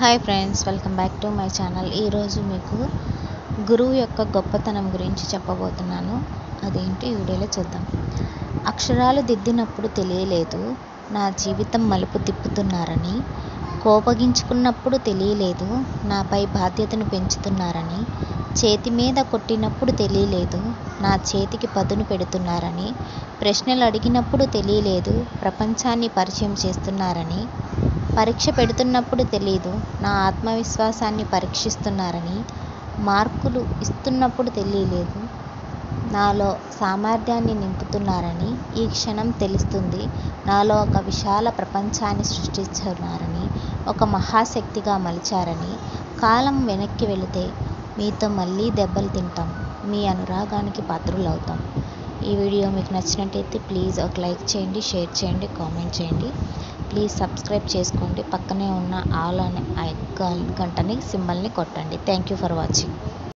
Hi friends, welcome back to my channel. ఈరోజు మీకు గురువు యొక్క గొప్పతనం గురించి చెప్పబోతున్నాను. అదేంటి వీడియోలో చూద్దాం. అక్షరాలు దిద్దినప్పుడు తెలియలేదు నా జీవితం మలుపు తిప్పుతున్నారని, కోపగించుకున్నప్పుడు తెలియలేదు నాపై బాధ్యతను పెంచుతున్నారని, చేతి మీద కొట్టినప్పుడు తెలియలేదు నా చేతికి పదును పెడుతున్నారని, ప్రశ్నలు అడిగినప్పుడు తెలియలేదు ప్రపంచాన్ని పరిచయం చేస్తున్నారని, పరీక్ష పెడుతున్నప్పుడు తెలీదు నా ఆత్మవిశ్వాసాన్ని పరీక్షిస్తున్నారని, మార్కులు ఇస్తున్నప్పుడు తెలియలేదు నాలో సామర్థ్యాన్ని నింపుతున్నారని, ఈ క్షణం తెలుస్తుంది నాలో ఒక విశాల ప్రపంచాన్ని సృష్టిస్తున్నారని, ఒక మహాశక్తిగా మలిచారని, కాలం వెనక్కి వెళితే మీతో మళ్ళీ దెబ్బలు తింటాం, మీ అనురాగానికి పాత్రులవుతాం. ఈ వీడియో మీకు నచ్చినట్టయితే ప్లీజ్ ఒక లైక్ చేయండి, షేర్ చేయండి, కామెంట్ చేయండి. ప్లీజ్ సబ్స్క్రైబ్ చేసుకోండి. పక్కనే ఉన్న ఆల్ అనే గంటని సింబల్ని కొట్టండి. Thank you for watching.